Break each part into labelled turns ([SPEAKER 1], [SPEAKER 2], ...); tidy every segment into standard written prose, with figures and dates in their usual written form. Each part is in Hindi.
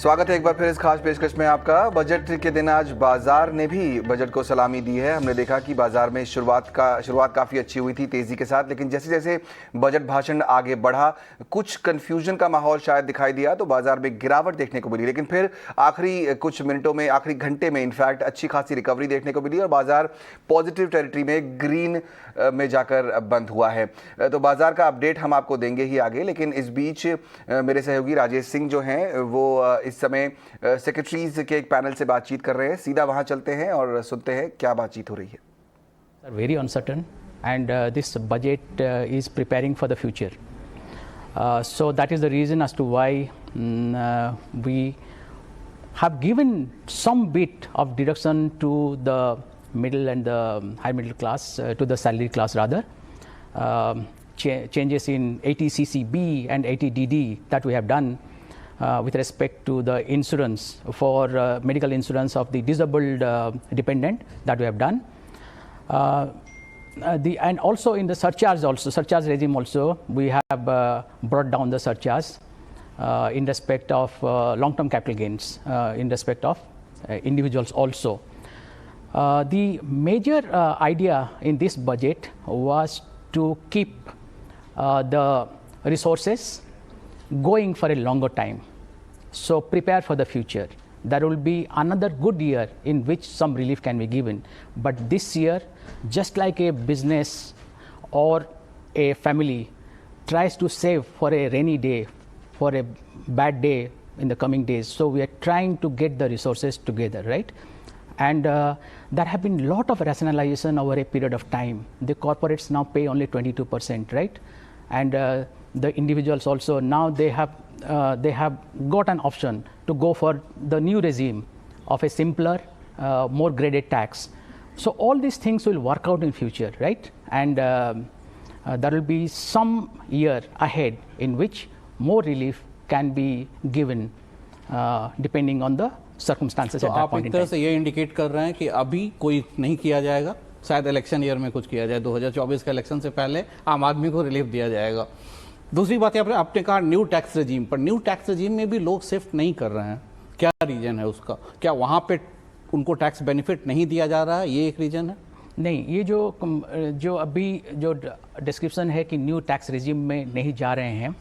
[SPEAKER 1] स्वागत है एक बार फिर इस खास पेशकश में आपका। बजट के दिन आज बाजार ने भी बजट को सलामी दी है। हमने देखा कि बाजार में शुरुआत काफ़ी अच्छी हुई थी तेज़ी के साथ, लेकिन जैसे जैसे बजट भाषण आगे बढ़ा कुछ कन्फ्यूजन का माहौल शायद दिखाई दिया तो बाजार में गिरावट देखने को मिली, लेकिन फिर आखिरी कुछ मिनटों में, आखिरी घंटे में इनफैक्ट अच्छी खासी रिकवरी देखने को मिली और बाजार पॉजिटिव टेरिटरी में, ग्रीन में जाकर बंद हुआ है। तो बाजार का अपडेट हम आपको देंगे ही आगे, लेकिन इस बीच मेरे सहयोगी राजेश सिंह जो हैं वो इस समय सेक्रेटरीज के एक पैनल से बातचीत कर रहे हैं। सीधा वहां चलते हैं और सुनते हैं क्या बातचीत हो रही है।
[SPEAKER 2] Very uncertain and this budget is preparing for the future, so that is the reason as to why we have given some bit of deduction to the middle and the high middle class, to the salary class rather. Changes in 80CCB and 80DD that we have done with respect to the insurance for medical insurance of the disabled dependent that we have done. And also in the surcharge regime also, we have brought down the surcharge in respect of long-term capital gains, in respect of individuals also. The major idea in this budget was to keep the resources going for a longer time. So prepare for the future. There will be another good year in which some relief can be given. But this year, just like a business or a family tries to save for a rainy day, for a bad day in the coming days, so we are trying to get the resources together, right? And there have been a lot of rationalization over a period of time. The corporates now pay only 22%, right? And the individuals also now they have got an option to go for the new regime of a simpler, more graded tax. So all these things will work out in future, right? And there will be some year ahead in which more relief can be given depending on the circumstances at that point in time.
[SPEAKER 3] आप एक तरह से ये इंडिकेट कर रहे हैं कि अभी कोई नहीं किया जाएगा, शायद इलेक्शन ईयर में कुछ किया जाए, 2024 का इलेक्शन से पहले आम आदमी को रिलीफ दिया जाएगा। दूसरी बात आपने कहा न्यू टैक्स रेजिम, पर न्यू टैक्स रेजिम में भी लोग शिफ्ट नहीं कर रहे हैं, क्या रीजन है उसका? क्या वहाँ पे उनको टैक्स बेनिफिट नहीं दिया जा रहा है, ये एक रीजन है?
[SPEAKER 2] नहीं, ये जो अभी जो डिस्क्रिप्शन है कि न्यू टैक्स रेजिम में नहीं जा रहे हैं,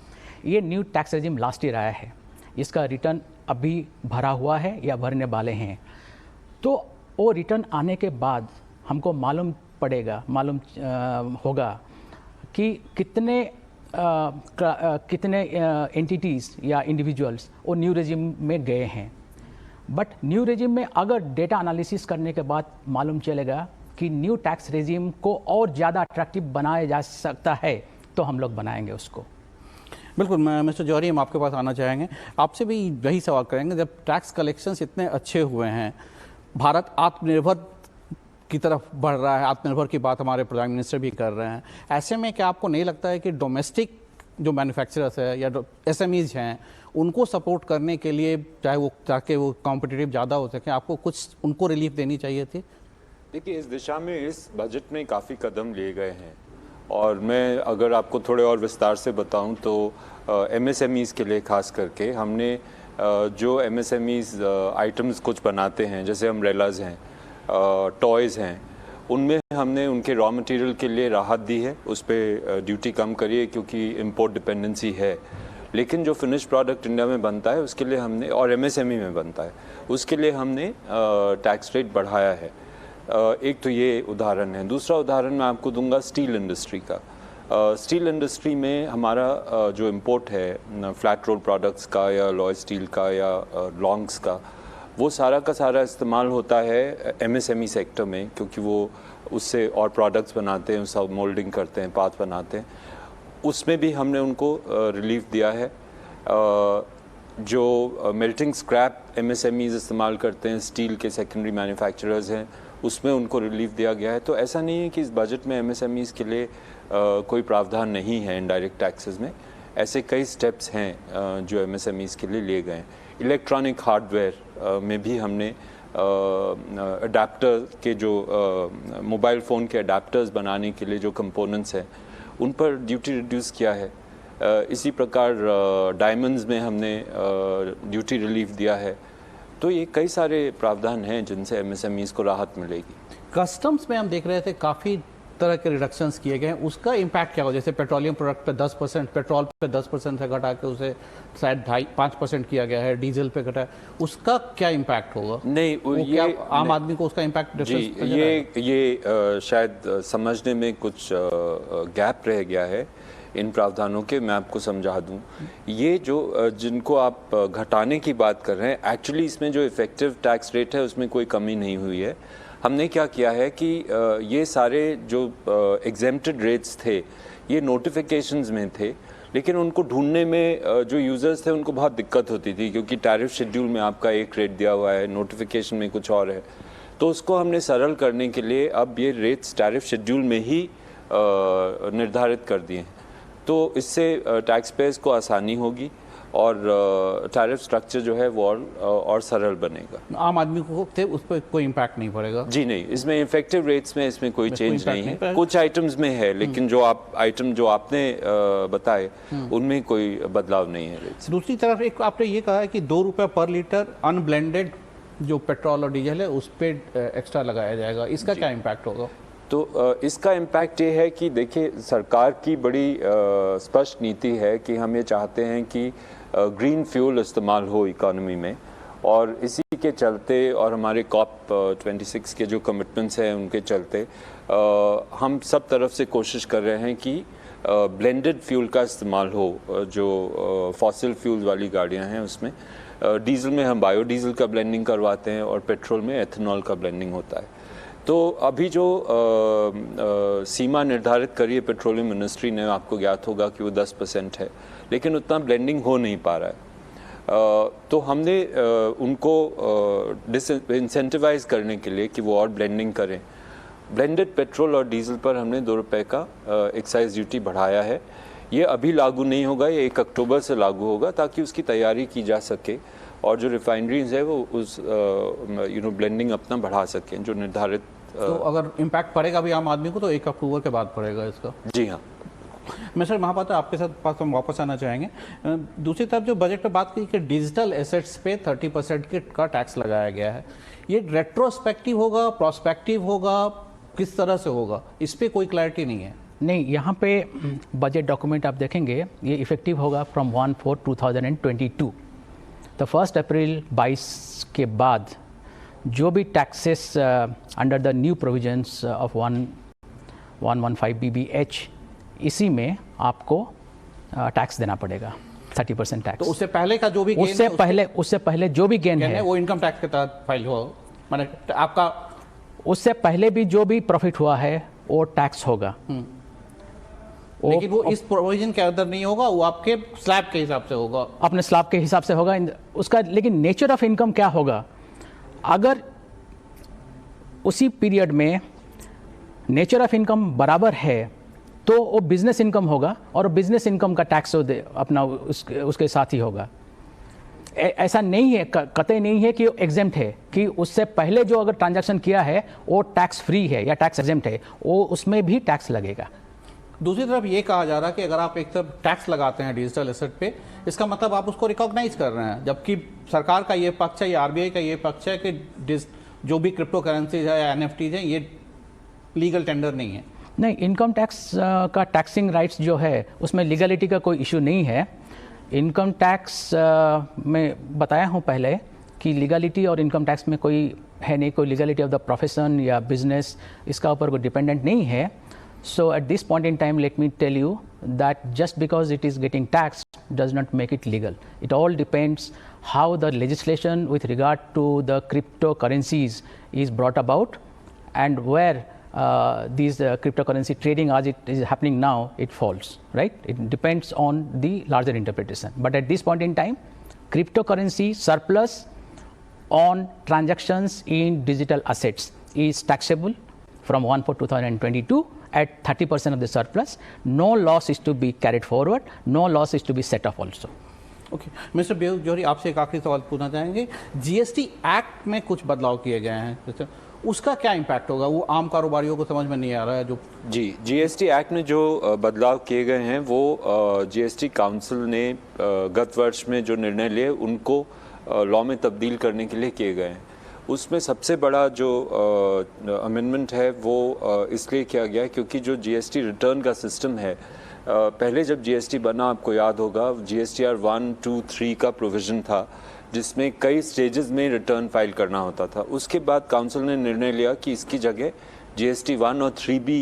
[SPEAKER 2] ये new tax regime last year आया है, इसका रिटर्न अभी भरा हुआ है या भरने वाले हैं। तो वो रिटर्न आने के बाद हमको मालूम होगा कि कितने एंटिटीज़ या इंडिविजुअल्स वो न्यू रेजिम में गए हैं। बट न्यू रेजिम में अगर डेटा एनालिसिस करने के बाद मालूम चलेगा कि न्यू टैक्स रेजिम को और ज़्यादा अट्रैक्टिव बनाया जा सकता है तो हम लोग बनाएंगे उसको।
[SPEAKER 3] बिल्कुल, मिस्टर जौहरी, हम आपके पास आना चाहेंगे, आपसे भी वही सवाल करेंगे। जब टैक्स कलेक्शंस इतने अच्छे हुए हैं, भारत आत्मनिर्भर की तरफ बढ़ रहा है, आत्मनिर्भर की बात हमारे प्रधान मिनिस्टर भी कर रहे हैं, ऐसे में क्या आपको नहीं लगता है कि डोमेस्टिक जो मैन्युफैक्चरर्स है या SMEs हैं उनको सपोर्ट करने के लिए, ताकि वो कॉम्पिटिटिव ज़्यादा हो सके, आपको कुछ उनको रिलीफ देनी चाहिए थी?
[SPEAKER 4] देखिए, इस दिशा में इस बजट में काफ़ी कदम लिए गए हैं और मैं अगर आपको थोड़े और विस्तार से बताऊं तो MSMEs के लिए खास करके हमने जो MSMEs आइटम्स कुछ बनाते हैं, जैसे अम्ब्रेलाज हैं, टॉयज़ हैं, उनमें हमने उनके रॉ मटेरियल के लिए राहत दी है, उस पर ड्यूटी कम करी है क्योंकि इंपोर्ट डिपेंडेंसी है। लेकिन जो फिनिश प्रोडक्ट इंडिया में बनता है उसके लिए हमने, और MSME में बनता है उसके लिए हमने टैक्स रेट बढ़ाया है। एक तो ये उदाहरण है। दूसरा उदाहरण मैं आपको दूंगा स्टील इंडस्ट्री का। स्टील इंडस्ट्री में हमारा जो इंपोर्ट है फ्लैट रोल प्रोडक्ट्स का या लॉय स्टील का या लॉन्ग्स का, वो सारा का सारा इस्तेमाल होता है MSME सेक्टर में, क्योंकि वो उससे और प्रोडक्ट्स बनाते हैं, सब मोल्डिंग करते हैं, पाथ बनाते हैं। उसमें भी हमने उनको रिलीफ दिया है। जो मेल्टिंग स्क्रैप MSMEs इस्तेमाल करते हैं, स्टील के सेकेंडरी मैन्युफैक्चरर्स हैं, उसमें उनको रिलीफ दिया गया है। तो ऐसा नहीं है कि इस बजट में MSMEs के लिए कोई प्रावधान नहीं है इनडायरेक्ट टैक्सेस में। ऐसे कई स्टेप्स हैं जो MSMEs के लिए लिए गए हैं। इलेक्ट्रॉनिक हार्डवेयर में भी हमने अडेप्टर के जो मोबाइल फ़ोन के अडेप्टर्स बनाने के लिए जो कंपोनेंट्स हैं उन पर ड्यूटी रिड्यूस किया है। इसी प्रकार डायमंड्स में हमने ड्यूटी रिलीफ दिया है। तो ये कई सारे प्रावधान हैं जिनसे एमएसएमईज को राहत मिलेगी।
[SPEAKER 3] कस्टम्स में हम देख रहे थे काफ़ी तरह के रिडक्शंस किए गए हैं, उसका इम्पैक्ट क्या होगा? जैसे पेट्रोलियम प्रोडक्ट पे 10%, पेट्रोल पे 10% से घटा के उसे शायद 5% किया गया है, डीजल पे घटा, उसका क्या इम्पैक्ट होगा?
[SPEAKER 4] नहीं,
[SPEAKER 3] क्या आम आदमी को उसका इम्पैक्ट
[SPEAKER 4] जी, ये शायद समझने में कुछ गैप रह गया है इन प्रावधानों के। मैं आपको समझा दूं, ये जो जिनको आप घटाने की बात कर रहे हैं, एक्चुअली इसमें जो इफेक्टिव टैक्स रेट है उसमें कोई कमी नहीं हुई है। हमने क्या किया है कि ये सारे जो एग्जेम्प्टेड रेट्स थे ये नोटिफिकेशंस में थे, लेकिन उनको ढूंढने में जो यूज़र्स थे उनको बहुत दिक्कत होती थी, क्योंकि टैरिफ शेड्यूल में आपका एक रेट दिया हुआ है, नोटिफिकेशन में कुछ और है। तो उसको हमने सरल करने के लिए अब ये रेट्स टैरिफ शेड्यूल में ही निर्धारित कर दिए हैं। तो इससे टैक्स पेयर्स को आसानी होगी और टैरिफ स्ट्रक्चर जो है वो और सरल बनेगा।
[SPEAKER 3] आम आदमी को उस पर कोई इम्पैक्ट नहीं पड़ेगा?
[SPEAKER 4] जी नहीं, इसमें इफेक्टिव रेट्स में इसमें कोई चेंज नहीं है। कुछ आइटम्स में है, लेकिन जो आपने बताए उनमें कोई बदलाव नहीं है रेट्स।
[SPEAKER 3] दूसरी तरफ एक आपने ये कहा है कि 2 रुपये पर लीटर अनब्लेंडेड जो पेट्रोल और डीजल है उस पर एक्स्ट्रा लगाया जाएगा, इसका क्या इम्पैक्ट होगा?
[SPEAKER 4] तो इसका इम्पैक्ट ये है कि देखिए, सरकार की बड़ी स्पष्ट नीति है कि हम ये चाहते हैं कि ग्रीन फ्यूल इस्तेमाल हो इकोनॉमी में, और इसी के चलते और हमारे COP 26 के जो कमिटमेंट्स हैं उनके चलते हम सब तरफ से कोशिश कर रहे हैं कि ब्लेंडेड फ्यूल का इस्तेमाल हो। जो फॉसिल फ्यूल वाली गाड़ियां हैं उसमें डीजल में हम बायोडीजल का ब्लेंडिंग करवाते हैं और पेट्रोल में एथेनॉल का ब्लेंडिंग होता है। तो अभी जो सीमा निर्धारित करी है पेट्रोलियम मिनिस्ट्री ने, आपको ज्ञात होगा कि वो 10% है, लेकिन उतना ब्लेंडिंग हो नहीं पा रहा है। तो हमने उनको इंसेंटिवाइज करने के लिए कि वो और ब्लेंडिंग करें, ब्लेंडेड पेट्रोल और डीजल पर हमने 2 रुपये का एक्साइज ड्यूटी बढ़ाया है। ये अभी लागू नहीं होगा, ये 1 अक्टूबर से लागू होगा, ताकि उसकी तैयारी की जा सके और जो रिफाइनरीज है वो उस ब्लेंडिंग अपना बढ़ा सकें जो निर्धारित।
[SPEAKER 3] तो अगर इम्पैक्ट पड़ेगा भी आम आदमी को तो 1 अक्टूबर के बाद पड़ेगा इसका?
[SPEAKER 4] जी हाँ।
[SPEAKER 3] मिस्टर महापात्रा, आपके साथ पास हम वापस आना चाहेंगे। दूसरी तरफ जो बजट पे बात की कि डिजिटल एसेट्स पे 30% का टैक्स लगाया गया है, ये रेट्रोस्पेक्टिव होगा, प्रोस्पेक्टिव होगा, किस तरह से होगा, इस पर कोई क्लैरिटी नहीं है।
[SPEAKER 2] नहीं, यहाँ पे बजट डॉक्यूमेंट आप देखेंगे, ये इफेक्टिव होगा फ्रॉम 1/4/2022। तो 1 अप्रैल 22 के बाद जो भी taxes under the new provisions of 115 BBH, इसी में आपको टैक्स देना पड़ेगा, 30% टैक्स।
[SPEAKER 3] तो उससे पहले का जो भी गेन
[SPEAKER 2] उससे पहले जो भी गेन है
[SPEAKER 3] वो इनकम टैक्स के तहत फाइल हो, माने आपका
[SPEAKER 2] उससे पहले भी जो भी प्रॉफिट हुआ है वो टैक्स होगा।
[SPEAKER 3] लेकिन वो इस प्रोविजन के अंदर नहीं होगा, वो आपके स्लैब के हिसाब से होगा,
[SPEAKER 2] अपने स्लैब के हिसाब से होगा उसका। लेकिन नेचर ऑफ इनकम क्या होगा, अगर उसी पीरियड में नेचर ऑफ इनकम बराबर है तो वो बिजनेस इनकम होगा, और बिजनेस इनकम का टैक्स अपना उसके साथ ही होगा। ऐसा नहीं है, कतई नहीं है कि वो एग्जेम्प्ट है, कि उससे पहले जो अगर ट्रांजैक्शन किया है वो टैक्स फ्री है या टैक्स एग्जेम्प्ट है, वो उसमें भी टैक्स लगेगा।
[SPEAKER 3] दूसरी तरफ ये कहा जा रहा है कि अगर आप एक तरफ टैक्स लगाते हैं डिजिटल एसेट पे, इसका मतलब आप उसको रिकॉग्नाइज कर रहे हैं, जबकि सरकार का ये पक्ष है या RBI का ये पक्ष है कि जो भी क्रिप्टो करेंसीज है या NFTs है ये लीगल टेंडर नहीं है।
[SPEAKER 2] नहीं, इनकम टैक्स का टैक्सिंग राइट्स जो है उसमें लीगलिटी का कोई इशू नहीं है। इनकम टैक्स में बताया हूँ पहले कि लीगलिटी और इनकम टैक्स में कोई है नहीं, कोई लीगलिटी ऑफ द प्रोफेशन या बिजनेस, इसका ऊपर कोई डिपेंडेंट नहीं है। So at this point in time, let me tell you that just because it is getting taxed does not make it legal. It all depends how the legislation with regard to the cryptocurrencies is brought about, and where these cryptocurrency trading as it is happening now, it falls, right? It depends on the larger interpretation. But at this point in time, cryptocurrency surplus on transactions in digital assets is taxable from 1/4/2022 at 30% of the surplus. No loss is to be carried forward, no loss is to be set off also.
[SPEAKER 3] Okay mister बेऊ जौहरी, आपसे एक आखिरी सवाल पूछना चाहेंगे। GST एक्ट में कुछ बदलाव किए गए हैं, जैसे उसका क्या इम्पैक्ट होगा, वो आम कारोबारियों को समझ में नहीं आ रहा है। जो
[SPEAKER 4] जी, जीएसटी एक्ट में जो बदलाव किए गए हैं वो जीएसटी काउंसिल ने गत वर्ष में जो निर्णय लिए उनको लॉ में तब्दील करने के लिए किए गए हैं। उसमें सबसे बड़ा जो अमेंडमेंट है वो इसलिए किया गया है क्योंकि जो जीएसटी रिटर्न का सिस्टम है, पहले जब जीएसटी बना आपको याद होगा जीएसटीआर 1, 2, 3 का प्रोविज़न था जिसमें कई स्टेजेस में रिटर्न फाइल करना होता था। उसके बाद काउंसिल ने निर्णय लिया कि इसकी जगह जीएसटी 1 और 3B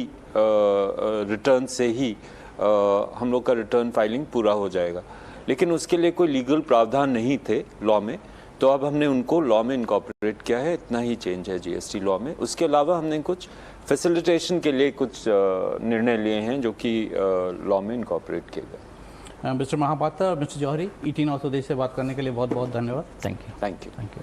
[SPEAKER 4] रिटर्न से ही हम लोग का रिटर्न फाइलिंग पूरा हो जाएगा, लेकिन उसके लिए कोई लीगल प्रावधान नहीं थे लॉ में, तो अब हमने उनको लॉ में इनकॉर्पोरेट किया है। इतना ही चेंज है जीएसटी लॉ में। उसके अलावा हमने कुछ फैसिलिटेशन के लिए कुछ निर्णय लिए हैं जो कि लॉ में इनकॉर्पोरेट किए गए।
[SPEAKER 3] मिस्टर महापात्र और मिस्टर जौहरी, ET नाउ स्वदेश से बात करने के लिए बहुत बहुत धन्यवाद।
[SPEAKER 2] Thank you.
[SPEAKER 4] Thank you.
[SPEAKER 3] Thank you.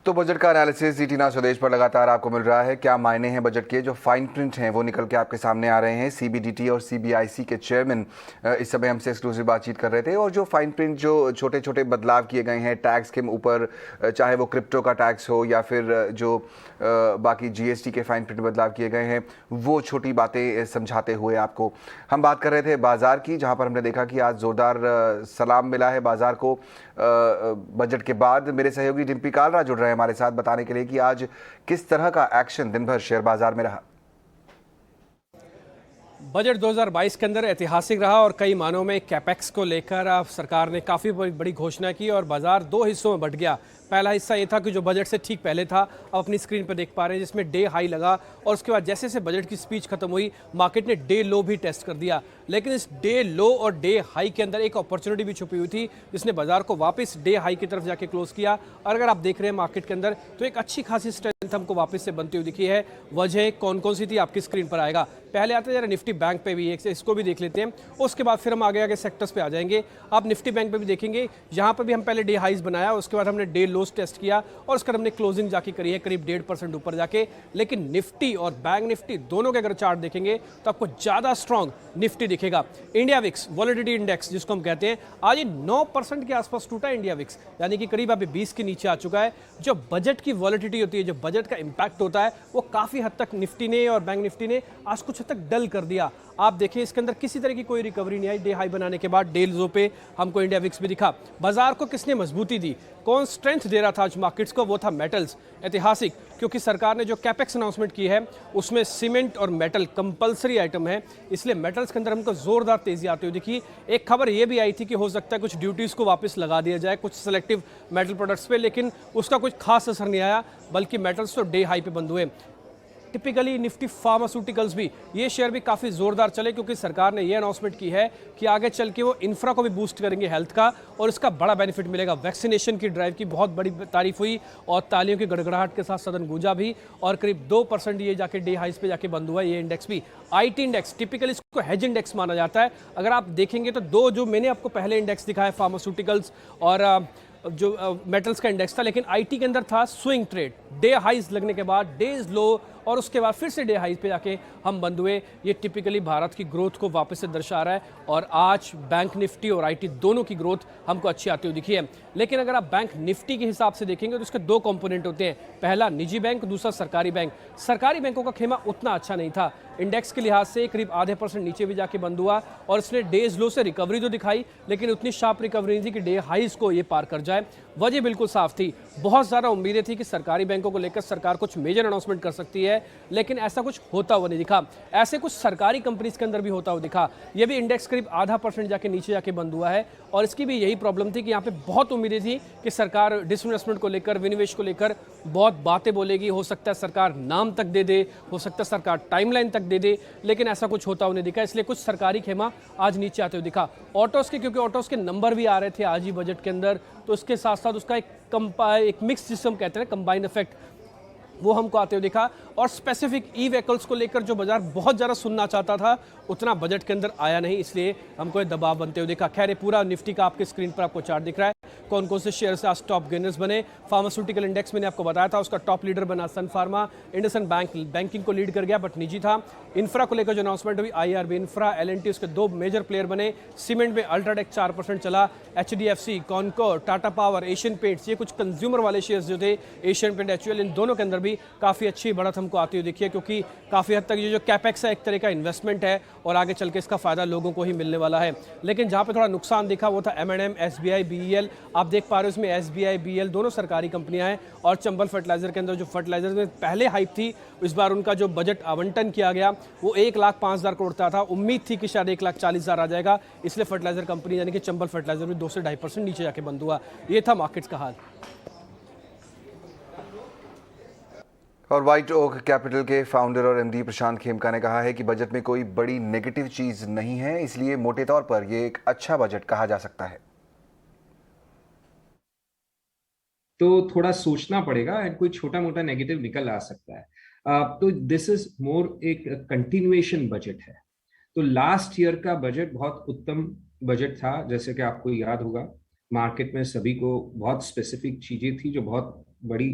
[SPEAKER 1] तो बजट का एनालिसिस ET नाउ स्वदेश पर लगातार आपको मिल रहा है। क्या मायने हैं बजट के, जो फाइन प्रिंट हैं वो निकल के आपके सामने आ रहे हैं। CBDT और CBIC के चेयरमैन इस समय हमसे एक्सक्लूसिव बातचीत कर रहे थे, और जो फाइन प्रिंट जो छोटे छोटे बदलाव किए गए हैं टैक्स के ऊपर, चाहे वो क्रिप्टो का टैक्स हो या फिर जो बाकी GST के फाइन प्रिंट बदलाव किए गए हैं, वो छोटी बातें समझाते हुए आपको हम बात कर रहे थे बाजार की, जहां पर हमने देखा कि आज जोरदार सलाम मिला है बाजार को बजट के बाद। मेरे सहयोगी डिम्पी कालरा जुड़ रहे हैं हमारे साथ बताने के लिए कि आज किस तरह का एक्शन दिन भर शेयर बाजार में रहा।
[SPEAKER 5] बजट 2022 के अंदर ऐतिहासिक रहा और कई मानों में कैपेक्स को लेकर सरकार ने काफ़ी बड़ी घोषणा की और बाजार दो हिस्सों में बंट गया। पहला हिस्सा ये था कि जो बजट से ठीक पहले था, अब अपनी स्क्रीन पर देख पा रहे हैं, जिसमें डे हाई लगा और उसके बाद जैसे जैसे बजट की स्पीच खत्म हुई मार्केट ने डे लो भी टेस्ट कर दिया। लेकिन इस डे लो और डे हाई के अंदर एक अपॉर्चुनिटी भी छुपी हुई थी जिसने बाजार को वापस डे हाई की तरफ जाके क्लोज किया। और अगर आप देख रहे हैं मार्केट के अंदर तो एक अच्छी खासी स्ट्रेंथ हमको वापस से बनती हुई दिखी है। वजह कौन कौन सी थी आपकी स्क्रीन पर आएगा। पहले आते हैं जरा निफ्टी बैंक पे भी, इसको भी देख लेते हैं, उसके बाद फिर हम आगे आगे सेक्टर्स पे आ जाएंगे। आप निफ्टी बैंक पे भी देखेंगे, यहाँ पर भी हम पहले डे हाइज बनाया, उसके बाद हमने डे लोस टेस्ट किया और उसका हमने क्लोजिंग जाके करी है करीब 1.5% ऊपर जाके। लेकिन निफ्टी और बैंक निफ्टी दोनों के अगर चार्ट देखेंगे तो आपको ज्यादा स्ट्रॉन्ग निफ्टी दिखेगा। इंडिया विक्स वॉलेटिलिटी इंडेक्स जिसको हम कहते हैं, आज ये 9% के आसपास टूटा इंडिया विक्स, यानी कि करीब अभी 20 के नीचे आ चुका है। जो बजट की वॉलेटिलिटी होती है, जो बजट का इंपैक्ट होता है, वो काफी हद तक निफ्टी ने और बैंक निफ्टी ने आज कुछ हद तक डल कर दिया। आप देखिए इसके अंदर किसी तरह की कोई रिकवरी नहीं आई। डे हाई बनाने के बाद डे लो पे हमको इंडिया विक्स भी दिखा। बाजार को किसने मजबूती दी, कौन स्ट्रेंथ दे रहा था आज मार्केट्स को, वो था मेटल्स। ऐतिहासिक, क्योंकि सरकार ने जो कैपेक्स अनाउंसमेंट की है उसमें सीमेंट और मेटल कंपलसरी आइटम है, इसलिए मेटल्स के अंदर हमको जोरदार तेजी आती हुई दिखी। एक खबर ये भी आई थी कि हो सकता है कुछ ड्यूटीज को वापस लगा दिया जाए कुछ सेलेक्टिव मेटल प्रोडक्ट्स पे, लेकिन उसका कुछ खास असर नहीं आया, बल्कि मेटल्स तो डे हाई पे बंद हुए। टिपिकली निफ्टी फार्मास्यूटिकल्स भी, ये शेयर भी काफ़ी ज़ोरदार चले क्योंकि सरकार ने ये अनाउंसमेंट की है कि आगे चल के वो इंफ्रा को भी बूस्ट करेंगे हेल्थ का, और इसका बड़ा बेनिफिट मिलेगा। वैक्सीनेशन की ड्राइव की बहुत बड़ी तारीफ हुई और तालियों की गड़गड़ाहट के साथ सदन गूंजा भी, और करीब 2% ये जाके डे हाइस पे जाके बंद हुआ ये इंडेक्स भी। IT इंडेक्स, टिपिकली इसको हेज इंडेक्स माना जाता है। अगर आप देखेंगे तो दो जो मैंने आपको पहले इंडेक्स दिखाया है फार्मास्यूटिकल्स और जो मेटल्स का इंडेक्स था, लेकिन IT के अंदर था स्विंग ट्रेड। डे हाइज लगने के बाद डेज लो और उसके बाद फिर से डे हाइज पे जाके हम बंद हुए। ये टिपिकली भारत की ग्रोथ को वापस से दर्शा रहा है और आज बैंक निफ्टी और IT दोनों की ग्रोथ हमको अच्छी आती हुई दिखी है। लेकिन अगर आप बैंक निफ्टी के हिसाब से देखेंगे तो इसके दो कंपोनेंट होते हैं, पहला निजी बैंक, दूसरा सरकारी बैंक। सरकारी बैंकों का खेमा उतना अच्छा नहीं था, इंडेक्स के लिहाज से करीब आधे % नीचे भी जाके बंद हुआ और इसने डेज लो से रिकवरी तो दिखाई, लेकिन उतनी शार्प रिकवरी नहीं थी कि डे हाइज को ये पार कर जाए। वजह बिल्कुल साफ थी, बहुत ज़्यादा उम्मीदें थी कि सरकारी बैंकों को लेकर सरकार कुछ मेजर अनाउंसमेंट कर सकती है, लेकिन ऐसा कुछ होता हुआ नहीं दिखा। ऐसे कुछ सरकारी कंपनीज के अंदर भी होता हुआ दिखा। ये भी इंडेक्स करीब आधा % जाके नीचे जाके बंद हुआ है और इसकी भी यही प्रॉब्लम थी कि यहाँ पे बहुत उम्मीदें थी कि सरकार डिसइन्वेस्टमेंट को लेकर, विनिवेश को लेकर बहुत बातें बोलेगी, हो सकता है सरकार नाम तक दे दे, हो सकता है सरकार टाइमलाइन तक दे दे, लेकिन ऐसा कुछ होता हुआ नहीं दिखा। इसलिए कुछ सरकारी खेमा आज नीचे आते हुए दिखा। ऑटोस के, क्योंकि ऑटोस के नंबर भी आ रहे थे आज ही बजट के अंदर, तो उसके साथ साथ उसका एक मिक्स जिसम कहते हैं कंबाइन इफेक्ट, वो हमको आते हुए दिखा। और स्पेसिफिक ई व्हीकल्स को लेकर जो बाजार बहुत ज़्यादा सुनना चाहता था उतना बजट के अंदर आया नहीं, इसलिए हमको ये दबाव बनते हुए दिखा। खैर पूरा निफ्टी का आपके स्क्रीन पर आपको चार्ट दिख रहा है। कौन कौन से शेयर आज टॉप गेनर्स बने। फार्मास्यूटिकल इंडेक्स मैंने आपको बताया था, उसका टॉप लीडर बना सन फार्मा। इंडसइंड बैंक बैंकिंग को लीड कर गया बट निजी था। इंफ्रा को लेकर जो अनाउंसमेंट हुई, IRB इंफ्रा, L&T उसके दो मेजर प्लेयर बने। सीमेंट में अल्ट्राटेक 4% चला। HDFC, Concor, Tata power, Asian paints, ये कुछ कंज्यूमर वाले शेयर्स जो थे, एशियन पेंट, HUL, इन दोनों के अंदर भी काफ़ी अच्छी बढ़त हमको आती हुई दिखी है, क्योंकि काफ़ी हद तक ये जो कैपेक्स है एक तरह का इन्वेस्टमेंट है और आगे चल के इसका फायदा लोगों को ही मिलने वाला है। लेकिन जहाँ पे थोड़ा नुकसान दिखा वो था M&M, SBI, BEL। आप देख पा रहे हो इसमें SBI, BEL दोनों सरकारी कंपनियां हैं। और चंबल फर्टिलाइजर के अंदर जो फर्टिलाइजर में पहले हाइप थी, इस बार उनका जो बजट आवंटन किया गया वो 1,05,000 करोड़ था। उम्मीद थी कि शायद 1,40,000 आ जाएगा, इसलिए फर्टिलाइजर कंपनी यानी कि चंबल फर्टिलाइजर में 2 से 2.5% नीचे जाके बंद हुआ। ये था मार्केट्स का हाल।
[SPEAKER 1] और व्हाइट ओक कैपिटल के फाउंडर और MD प्रशांत खेमका ने कहा है कि बजट में कोई बड़ी नेगेटिव चीज नहीं है, इसलिए मोटे तौर पर यह एक अच्छा बजट कहा जा सकता है।
[SPEAKER 6] तो थोड़ा सोचना पड़ेगा एंड कोई छोटा मोटा नेगेटिव निकल आ सकता है। तो दिस इज मोर एक कंटिन्यूएशन बजट है। तो लास्ट ईयर का बजट बहुत उत्तम बजट था, जैसे कि आपको याद होगा मार्केट में सभी को बहुत स्पेसिफिक चीजें थी जो बहुत बड़ी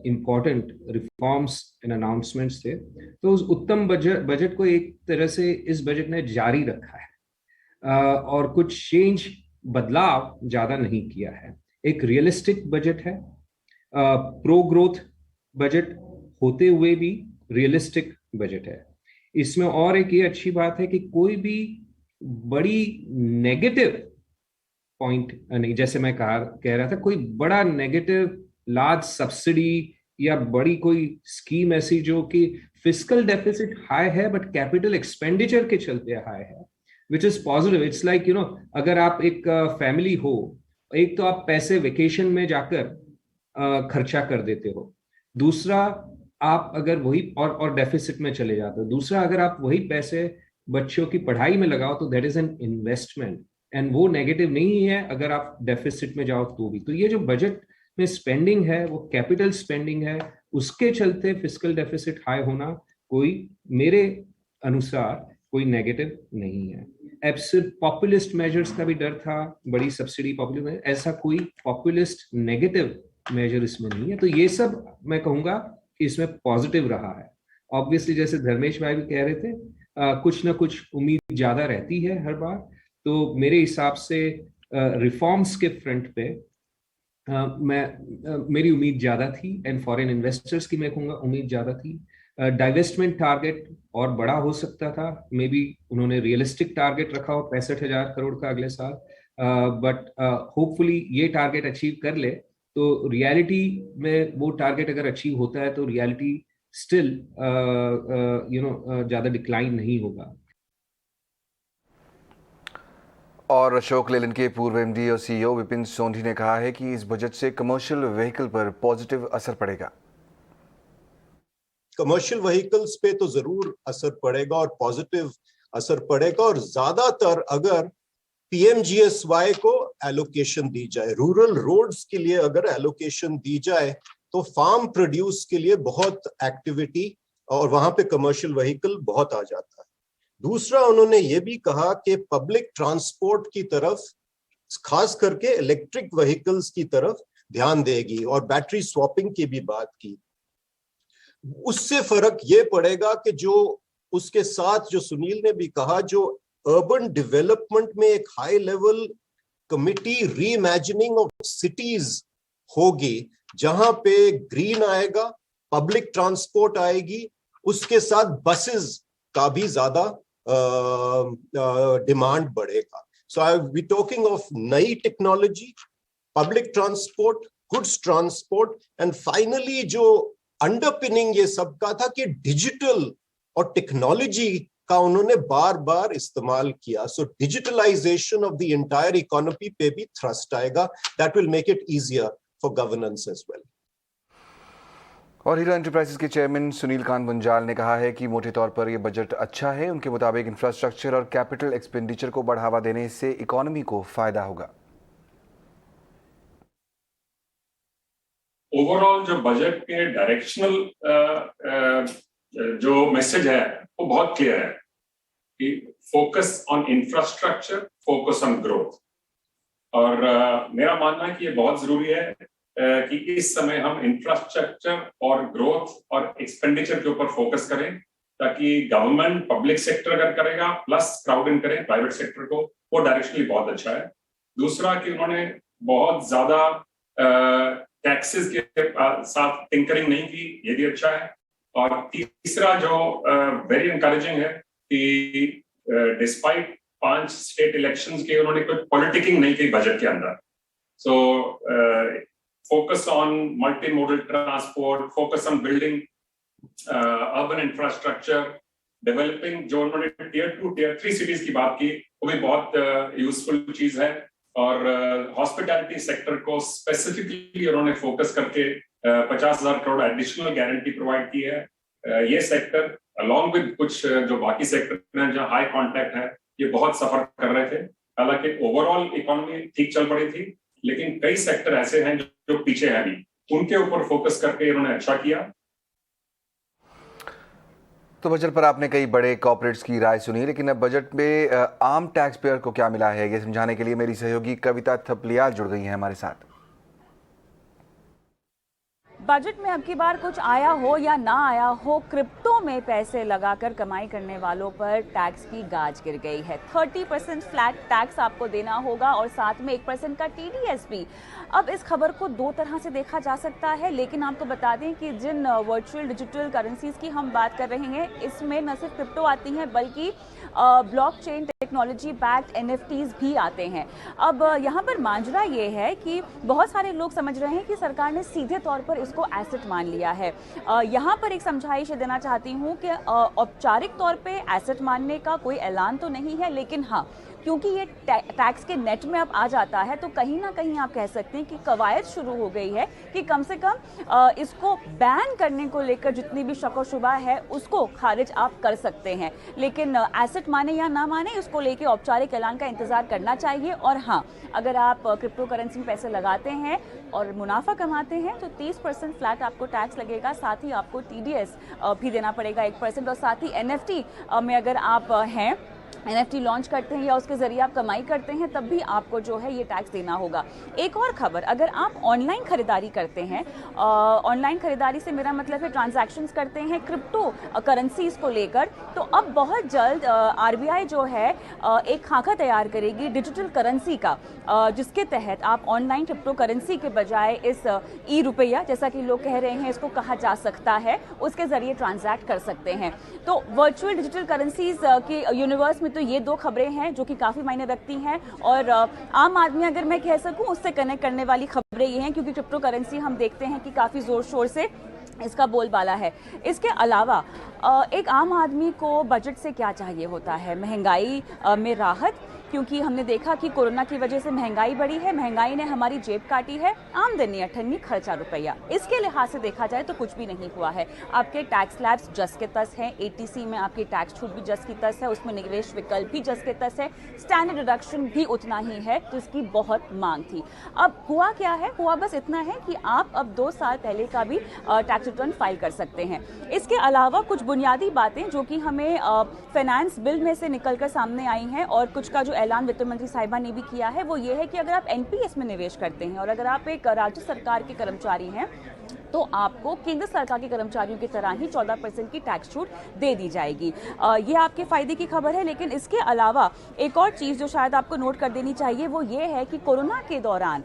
[SPEAKER 6] इम्पॉर्टेंट रिफॉर्म्स एंड अनाउंसमेंट्स थे। तो उस उत्तम बजट को एक तरह से इस बजट ने जारी रखा है और कुछ चेंज बदलाव ज्यादा नहीं किया है। एक रियलिस्टिक बजट है, प्रो ग्रोथ बजट होते हुए भी रियलिस्टिक बजट है। इसमें और एक ये अच्छी बात है कि कोई भी बड़ी नेगेटिव पॉइंट नहीं, जैसे मैं कह रहा था, कोई बड़ा नेगेटिव लार्ज सब्सिडी या बड़ी कोई स्कीम ऐसी जो कि फिस्कल डेफिसिट हाई है बट कैपिटल एक्सपेंडिचर के चलते हाई है, which is positive. It's like अगर आप एक फैमिली हो, एक तो आप पैसे वेकेशन में जाकर खर्चा कर देते हो, दूसरा आप अगर वही और डेफिसिट में चले जाते हो, दूसरा अगर आप वही पैसे बच्चों की पढ़ाई में लगाओ तो that is an investment and वो नेगेटिव नहीं है अगर आप डेफिसिट में जाओ तो भी। तो ये जो बजट में स्पेंडिंग है वो कैपिटल स्पेंडिंग है, उसके चलते फिस्कल डेफिसिट हाई होना कोई मेरे अनुसार कोई नेगेटिव नहीं है। अब सिर्फ पॉपुलिस्ट मेजर्स का भी डर था, बड़ी सब्सिडी पॉपुलिस्ट, ऐसा कोई पॉपुलिस्ट नेगेटिव मेजर इसमें नहीं है। तो ये सब मैं कहूंगा कि इसमें पॉजिटिव रहा है। ऑब्वियसली जैसे धर्मेश भाई भी कह रहे थे, कुछ ना कुछ उम्मीद ज्यादा रहती है हर बार। तो मेरे हिसाब से रिफॉर्म्स के फ्रंट पे मेरी उम्मीद ज्यादा थी एंड फॉरेन इन्वेस्टर्स की मैं कहूँगा उम्मीद ज्यादा थी। डाइवेस्टमेंट टारगेट और बड़ा हो सकता था, मे बी उन्होंने रियलिस्टिक टारगेट रखा हो 65,000 करोड़ का अगले साल, बट होपफुली ये टारगेट अचीव कर ले। तो रियलिटी में वो टारगेट अगर अचीव होता है तो रियलिटी स्टिल ज्यादा डिक्लाइन नहीं होगा।
[SPEAKER 1] और अशोक लेलैंड के पूर्व MD और CEO विपिन सोंधी ने कहा है कि इस बजट से कमर्शियल व्हीकल पर पॉजिटिव असर पड़ेगा।
[SPEAKER 7] कमर्शियल व्हीकल्स पे तो जरूर असर पड़ेगा और पॉजिटिव असर पड़ेगा, और ज्यादातर अगर PMGSY को एलोकेशन दी जाए, रूरल रोड्स के लिए अगर एलोकेशन दी जाए तो फार्म प्रोड्यूस के लिए बहुत एक्टिविटी और वहां पे कमर्शियल व्हीकल बहुत आ जाता है। दूसरा उन्होंने ये भी कहा कि पब्लिक ट्रांसपोर्ट की तरफ, खास करके इलेक्ट्रिक व्हीकल्स की तरफ ध्यान देगी, और बैटरी स्वैपिंग की भी बात की। उससे फर्क ये पड़ेगा कि जो उसके साथ जो सुनील ने भी कहा, जो अर्बन डेवलपमेंट में एक high level committee reimagining of cities होगी, जहां पे ग्रीन आएगा, पब्लिक ट्रांसपोर्ट आएगी, उसके साथ बसेस का भी ज्यादा डिमांड बढ़ेगा। सो आई वी टॉकिंग ऑफ नई technology, public transport, goods transport, and finally जो अंडरपिनिंग ये सब का था कि डिजिटल और टेक्नोलॉजी का उन्होंने बार बार इस्तेमाल किया। So digitalisation of the entire economy पे भी थ्रस्ट आएगा, that will make it easier for governance as well.
[SPEAKER 1] और हीरा एंटरप्राइजेस के चेयरमैन सुनील कांत गुंजाल ने कहा है कि मोटे तौर पर यह बजट अच्छा है। उनके मुताबिक इंफ्रास्ट्रक्चर और कैपिटल एक्सपेंडिचर को बढ़ावा देने से इकोनॉमी को फायदा होगा।
[SPEAKER 8] ओवरऑल जो बजट के डायरेक्शनल जो मैसेज है वो बहुत क्लियर है कि focus on infrastructure, focus on growth. और मेरा मानना है कि ये बहुत जरूरी है कि इस समय हम इंफ्रास्ट्रक्चर और ग्रोथ और एक्सपेंडिचर के ऊपर फोकस करें, ताकि गवर्नमेंट पब्लिक सेक्टर अगर करेगा प्लस क्राउड इन करें प्राइवेट सेक्टर को, वो डायरेक्शनली बहुत अच्छा है। दूसरा कि उन्होंने बहुत ज्यादा टैक्सेस के साथ टिंकरिंग नहीं की, ये भी अच्छा है। और तीसरा जो वेरी एनकरेजिंग है कि डिस्पाइट 5 स्टेट इलेक्शंस के उन्होंने कोई पॉलिटिकिंग नहीं की बजट के अंदर। So focus on multi modal transport, focus on building urban infrastructure, developing, जो उन्होंने टियर 2 टियर 3 सिटीज की बात की, वो भी बहुत यूजफुल चीज है। और हॉस्पिटैलिटी सेक्टर को स्पेसिफिकली उन्होंने फोकस करके 50,000 करोड़ एडिशनल गारंटी प्रोवाइड की है। ये सेक्टर अलॉन्ग विद कुछ जो बाकी सेक्टर हैं जहाँ हाई कॉन्टैक्ट है, ये बहुत सफर कर रहे थे। हालांकि ओवरऑल इकोनॉमी ठीक चल पड़ी थी, लेकिन कई सेक्टर ऐसे हैं जो पीछे हैं अभी, उनके ऊपर फोकस करके इन्होंने अच्छा किया।
[SPEAKER 1] तो बजट पर आपने कई बड़े कॉर्पोरेट्स की राय सुनी, लेकिन अब बजट में आम टैक्स पेयर को क्या मिला है, ये समझाने के लिए मेरी सहयोगी कविता थपलियाल जुड़ गई हैं हमारे साथ।
[SPEAKER 9] बजट में अब की बार कुछ आया हो या ना आया हो, क्रिप्टो में पैसे लगाकर कमाई करने वालों पर टैक्स की गाज गिर गई है। 30% फ्लैट टैक्स आपको देना होगा और साथ में 1% का TDS भी। अब इस खबर को दो तरह से देखा जा सकता है, लेकिन आपको बता दें कि जिन वर्चुअल डिजिटल करेंसीज की हम बात कर रहे हैं, इसमें न सिर्फ क्रिप्टो आती हैं बल्कि ब्लॉकचेन टेक्नोलॉजी बैक्ड NFTs भी आते हैं। अब यहाँ पर मांजरा ये है कि बहुत सारे लोग समझ रहे हैं कि सरकार ने सीधे तौर पर इसको एसेट मान लिया है। यहाँ पर एक समझाइश देना चाहती हूँ कि औपचारिक तौर पे एसेट मानने का कोई ऐलान तो नहीं है, लेकिन हाँ, क्योंकि ये टैक्स के नेट में अब आ जाता है, तो कहीं ना कहीं आप कह सकते हैं कि कवायद शुरू हो गई है कि कम से कम इसको बैन करने को लेकर जितनी भी शक और शुबा है उसको खारिज आप कर सकते हैं। लेकिन एसेट माने या ना माने, उसको लेके औपचारिक ऐलान का इंतजार करना चाहिए। और हाँ, अगर आप क्रिप्टो करेंसी में पैसे लगाते हैं और मुनाफा कमाते हैं तो 30% फ्लैट आपको टैक्स लगेगा, साथ ही आपको TDS भी देना पड़ेगा 1%, और साथ ही NFT में अगर आप हैं, NFT लॉन्च करते हैं या उसके जरिए आप कमाई करते हैं, तब भी आपको जो है ये टैक्स देना होगा। एक और खबर, अगर आप ऑनलाइन खरीदारी करते हैं, ऑनलाइन खरीदारी से मेरा मतलब है ट्रांजैक्शंस करते हैं क्रिप्टो करेंसीज को लेकर, तो अब बहुत जल्द RBI जो है एक खाका तैयार करेगी डिजिटल करेंसी का, जिसके तहत आप ऑनलाइन क्रिप्टो करेंसी के बजाय इस ई-रुपया, जैसा कि लोग कह रहे हैं इसको कहा जा सकता है, उसके जरिए ट्रांजैक्ट कर सकते हैं। तो वर्चुअल डिजिटल करेंसीज के यूनिवर्स में तो ये दो खबरें हैं जो कि काफ़ी मायने रखती हैं। और आम आदमी, अगर मैं कह सकूं, उससे कनेक्ट करने वाली खबरें ये हैं, क्योंकि क्रिप्टो करेंसी हम देखते हैं कि काफ़ी ज़ोर शोर से इसका बोलबाला है। इसके अलावा एक आम आदमी को बजट से क्या चाहिए होता है? महंगाई में राहत, क्योंकि हमने देखा कि कोरोना की वजह से महंगाई बढ़ी है, महंगाई ने हमारी जेब काटी है, आमदनी 98, खर्चा रुपया। इसके लिहाज से देखा जाए तो कुछ भी नहीं हुआ है। आपके टैक्स स्लैब्स जस के तस हैं, ATC में आपकी टैक्स छूट भी जस की तस है, उसमें निवेश विकल्प भी जस के तस है, स्टैंडर्ड डिडक्शन भी उतना ही है, तो इसकी बहुत मांग थी। अब हुआ क्या है? हुआ बस इतना है कि आप अब 2 साल पहले का भी टैक्स रिटर्न फाइल कर सकते हैं। इसके अलावा कुछ बुनियादी बातें जो कि हमें फाइनेंस बिल में से निकलकर सामने आई हैं, और कुछ का जो ऐलान वित्त मंत्री साहिबा ने भी किया है, वो ये है कि अगर आप NPS में निवेश करते हैं और अगर आप एक राज्य सरकार के कर्मचारी हैं, तो आपको केंद्र सरकार के कर्मचारियों की तरह ही 14% की टैक्स छूट दे दी जाएगी। ये आपके फायदे की खबर है। लेकिन इसके अलावा एक और चीज़ जो शायद आपको नोट कर देनी चाहिए, वो ये है कि कोरोना के दौरान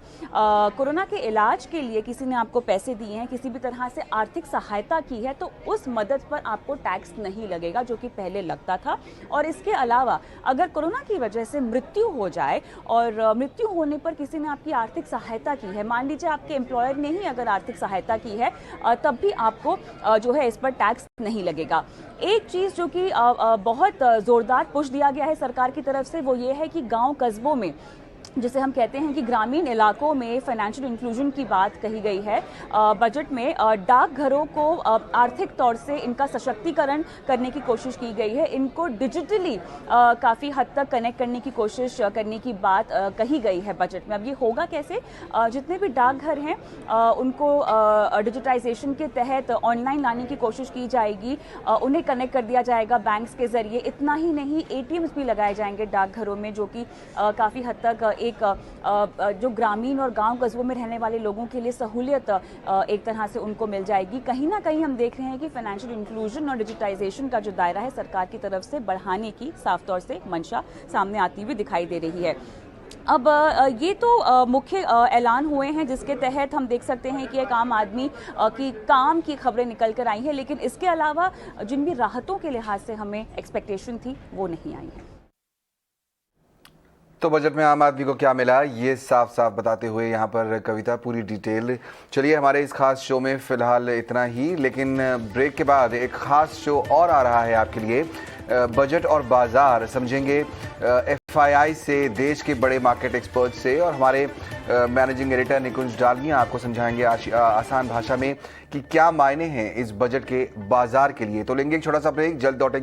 [SPEAKER 9] कोरोना के इलाज के लिए किसी ने आपको पैसे दिए हैं, किसी भी तरह से आर्थिक सहायता की है, तो उस मदद पर आपको टैक्स नहीं लगेगा, जो कि पहले लगता था। और इसके अलावा अगर कोरोना की वजह से मृत्यु हो जाए और मृत्यु होने पर किसी ने आपकी आर्थिक सहायता की है, मान लीजिए आपके एम्प्लॉयर ने ही अगर आर्थिक सहायता की है, तब भी आपको जो है इस पर टैक्स नहीं लगेगा। एक चीज़ जो कि बहुत ज़ोरदार पुश दिया गया है सरकार की तरफ से, वो ये है कि गांव कस्बों में, जिसे हम कहते हैं कि ग्रामीण इलाकों में फाइनेंशियल इंक्लूजन की बात कही गई है बजट में। डाकघरों को आर्थिक तौर से इनका सशक्तिकरण करने की कोशिश की गई है, इनको डिजिटली काफ़ी हद तक कनेक्ट करने की कोशिश करने की बात कही गई है बजट में। अब ये होगा कैसे? जितने भी डाकघर हैं उनको डिजिटाइजेशन के तहत ऑनलाइन लाने की कोशिश की जाएगी, उन्हें कनेक्ट कर दिया जाएगा बैंक्स के जरिए। इतना ही नहीं, ATMs भी लगाए जाएंगे डाकघरों में, जो कि काफ़ी हद तक एक जो ग्रामीण और गांव कस्बों में रहने वाले लोगों के लिए सहूलियत एक तरह से उनको मिल जाएगी। कहीं ना कहीं हम देख रहे हैं कि फाइनेंशियल इंक्लूजन और डिजिटाइजेशन का जो दायरा है सरकार की तरफ से बढ़ाने की साफ तौर से मंशा सामने आती हुई दिखाई दे रही है। अब ये तो मुख्य ऐलान हुए हैं जिसके तहत हम देख सकते हैं कि एक आम आदमी की काम की खबरें निकल कर आई हैं, लेकिन इसके अलावा जिन भी राहतों के लिहाज से हमें एक्सपेक्टेशन थी वो नहीं आई है।
[SPEAKER 1] तो बजट में आम आदमी को क्या मिला, ये साफ साफ बताते हुए यहाँ पर कविता पूरी डिटेल। चलिए, हमारे इस खास शो में फिलहाल इतना ही, लेकिन ब्रेक के बाद एक खास शो और आ रहा है आपके लिए, बजट और बाजार। समझेंगे FII से, देश के बड़े मार्केट एक्सपर्ट से, और हमारे मैनेजिंग एडिटर निकुंज डालमिया आपको समझाएंगे आसान भाषा में कि क्या मायने हैं इस बजट के बाजार के लिए। तो लेंगे एक छोटा सा ब्रेक, जल्द लौटेंगे।